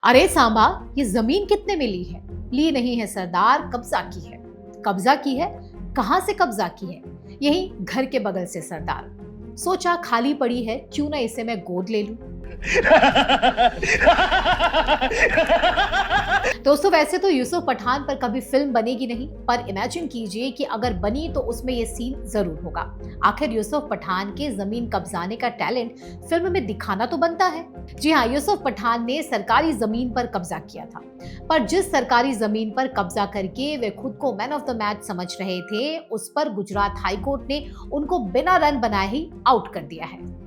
अरे सांबा, ये जमीन कितने में ली है? ली नहीं है सरदार, कब्जा की है। कब्जा की है? कहां से कब्जा की है? यही घर के बगल से सरदार। सोचा खाली पड़ी है, क्यों ना इसे मैं गोद ले लूं। दोस्तों, वैसे तो यूसुफ पठान पर कभी फिल्म बनेगी नहीं, पर इमेजिन कीजिए कि अगर बनी तो उसमें ये सीन जरूर होगा। आखिर यूसुफ पठान के जमीन कब्जाने का टैलेंट फिल्म में दिखाना तो बनता है। जी हाँ, यूसुफ पठान ने सरकारी जमीन पर कब्जा किया था, पर जिस सरकारी जमीन पर कब्जा करके वे खुद को मैन ऑफ द मैच समझ रहे थे, उस पर गुजरात हाईकोर्ट ने उनको बिना रन बनाए ही आउट कर दिया है।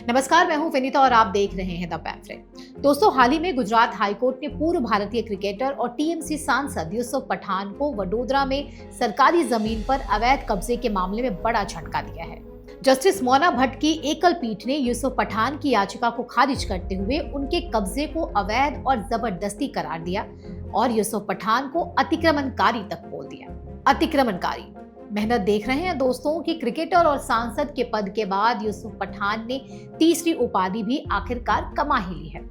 नमस्कार, मैं हूं विनीता और आप देख रहे हैं द पैम्फलेट। दोस्तों, हाल ही में गुजरात हाईकोर्ट ने पूर्व भारतीय क्रिकेटर और टीएमसी सांसद यूसुफ पठान को वडोदरा में सरकारी जमीन पर अवैध कब्जे के मामले में बड़ा झटका दिया है। जस्टिस मोना भट्ट की एकल पीठ ने यूसुफ पठान की याचिका को खारिज करते हुए उनके कब्जे को अवैध और जबरदस्ती करार दिया और यूसुफ पठान को अतिक्रमणकारी तक बोल दिया। अतिक्रमणकारी मेहनत देख रहे हैं दोस्तों कि क्रिकेटर और सांसद के पद के बाद यूसुफ पठान ने तीसरी उपाधि भी आखिरकार कमा ही ली है।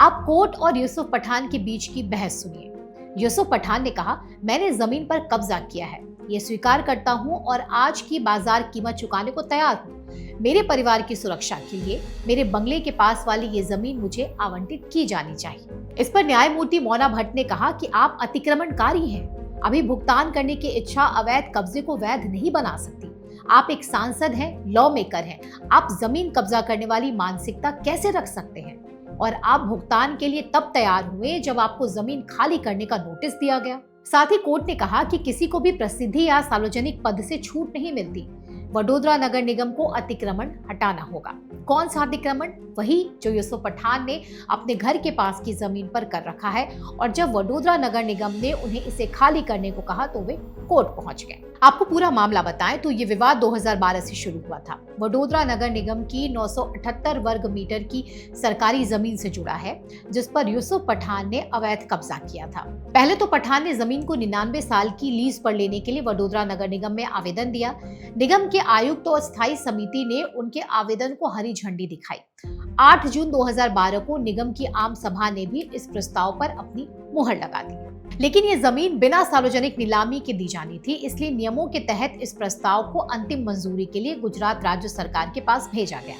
आप कोर्ट और यूसुफ पठान के बीच की बहस सुनिए। यूसुफ पठान ने कहा, मैंने जमीन पर कब्जा किया है, ये स्वीकार करता हूं और आज की बाजार कीमत चुकाने को तैयार हूं। मेरे परिवार की सुरक्षा के लिए मेरे बंगले के पास वाली ये जमीन मुझे आवंटित की जानी चाहिए। इस पर न्यायमूर्ति मोना भट्ट ने कहा कि आप अतिक्रमणकारी हैं। अभी भुगतान करने की इच्छा अवैध कब्जे को वैध नहीं बना सकती। आप एक सांसद हैं, लॉ मेकर हैं। आप जमीन कब्जा करने वाली मानसिकता कैसे रख सकते हैं? और आप भुगतान के लिए तब तैयार हुए जब आपको जमीन खाली करने का नोटिस दिया गया। साथ ही कोर्ट ने कहा कि किसी को भी प्रसिद्धि या सार्वजनिक पद से छूट नहीं मिलती। वडोदरा नगर निगम को अतिक्रमण हटाना होगा। कौन सा अतिक्रमण? वही जो यूसुफ पठान ने अपने घर के पास की जमीन पर कर रखा है, और जब वडोदरा नगर निगम ने उन्हें इसे खाली करने को कहा तो वे कोर्ट पहुंच गए। आपको पूरा मामला बताएं तो ये विवाद 2012 से शुरू हुआ था। वडोदरा नगर निगम की 978 वर्ग मीटर की सरकारी जमीन से जुड़ा है, जिस पर यूसुफ पठान ने अवैध कब्जा किया था। पहले तो पठान ने जमीन को 99 साल की लीज पर लेने के लिए वडोदरा नगर निगम में आवेदन दिया। निगम के आयुक्त और स्थायी समिति ने उनके आवेदन को हरी झंडी दिखाई। 8 जून 2012 को निगम की आम सभा ने भी इस प्रस्ताव पर अपनी मुहर लगा दी। लेकिन ये जमीन बिना सार्वजनिक नीलामी के दी जानी थी, इसलिए नियमों के तहत इस प्रस्ताव को अंतिम मंजूरी के लिए गुजरात राज्य सरकार के पास भेजा गया।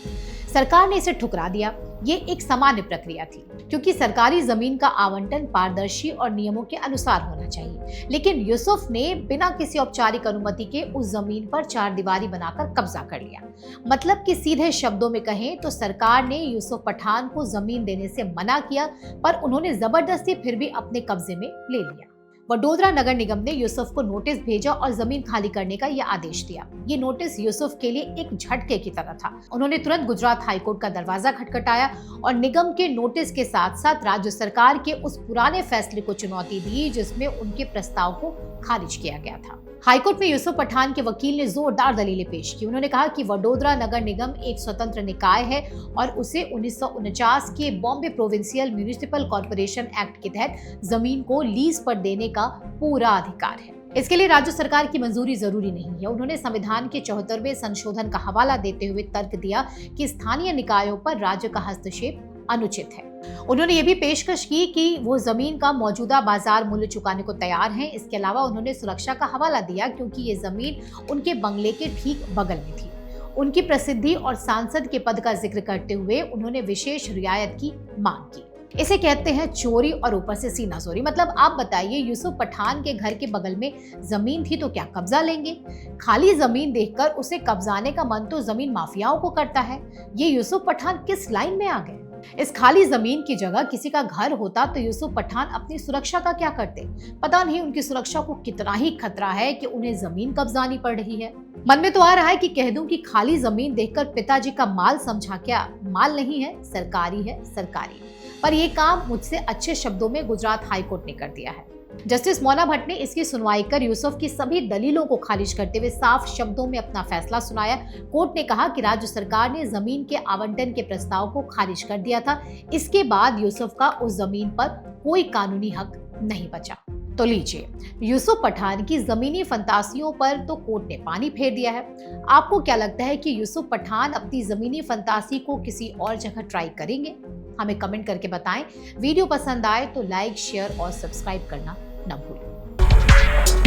सरकार ने इसे ठुकरा दिया। ये एक सामान्य प्रक्रिया थी, क्योंकि सरकारी जमीन का आवंटन पारदर्शी और नियमों के अनुसार होना चाहिए। लेकिन यूसुफ ने बिना किसी औपचारिक अनुमति के उस जमीन पर चारदीवारी बनाकर कब्जा कर लिया। मतलब कि सीधे शब्दों में कहें तो सरकार ने यूसुफ पठान को जमीन देने से मना किया, पर उन्होंने जबरदस्ती फिर भी अपने कब्जे में ले लिया। वडोदरा नगर निगम ने यूसुफ को नोटिस भेजा और जमीन खाली करने का यह आदेश दिया। ये नोटिस यूसुफ के लिए एक झटके की तरह था। उन्होंने तुरंत गुजरात हाईकोर्ट का दरवाजा खटखटाया और निगम के नोटिस के साथ साथ राज्य सरकार के उस पुराने फैसले को चुनौती दी जिसमें उनके प्रस्ताव को खारिज किया गया था। हाईकोर्ट में यूसुफ पठान के वकील ने जोरदार दलीलें पेश की। उन्होंने कहा कि वडोदरा नगर निगम एक स्वतंत्र निकाय है और उसे 1949 के Bombay provincial municipal corporation act के तहत जमीन को लीज पर देने का पूरा अधिकार है। इसके लिए राज्य सरकार की मंजूरी जरूरी नहीं है। उन्होंने संविधान के 74वें संशोधन का हवाला देते हुए तर्क दिया कि स्थानीय निकायों पर राज्य का हस्तक्षेप अनुचित है। उन्होंने ये भी पेशकश की कि वो जमीन का मौजूदा बाजार मूल्य चुकाने को तैयार हैं। इसके अलावा उन्होंने सुरक्षा का हवाला दिया, क्योंकि ये जमीन उनके बंगले के ठीक बगल में थी। उनकी प्रसिद्धि और सांसद के पद का जिक्र करते हुए उन्होंने विशेष रियायत की मांग की। इसे कहते हैं चोरी और ऊपर से सीना चोरी। मतलब आप बताइए, यूसुफ पठान के घर के बगल में जमीन थी तो क्या कब्जा लेंगे? खाली जमीन देखकर उसे कब्जाने का मन तो जमीन माफियाओं को करता है। ये यूसुफ पठान किस लाइन में आ गए? इस खाली जमीन की जगह किसी का घर होता तो यूसुफ पठान अपनी सुरक्षा का क्या करते? पता नहीं उनकी सुरक्षा को कितना ही खतरा है कि उन्हें जमीन कब्जानी पड़ रही है। मन में तो आ रहा है कि कह दूं कि खाली जमीन देखकर पिताजी का माल समझा क्या? माल नहीं है, सरकारी है, सरकारी। पर यह काम मुझसे अच्छे शब्दों में गुजरात हाईकोर्ट ने कर दिया है। जस्टिस मोना भट्ट ने इसकी सुनवाई कर यूसुफ की सभी दलीलों को खारिज करते हुए साफ शब्दों में अपना फैसला सुनाया। कोर्ट ने कहा कि राज्य सरकार ने जमीन के आवंटन के प्रस्ताव को खारिज कर दिया था। इसके बाद यूसुफ का उस जमीन पर कोई कानूनी हक नहीं बचा। तो लीजिए, यूसुफ पठान की जमीनी फंतासियों पर तो कोर्ट ने पानी फेर दिया है। आपको क्या लगता है कि यूसुफ पठान अपनी जमीनी फंतासी को किसी और जगह ट्राई करेंगे? हमें कमेंट करके बताएं। वीडियो पसंद आए तो लाइक, शेयर और सब्सक्राइब करना न भूलें।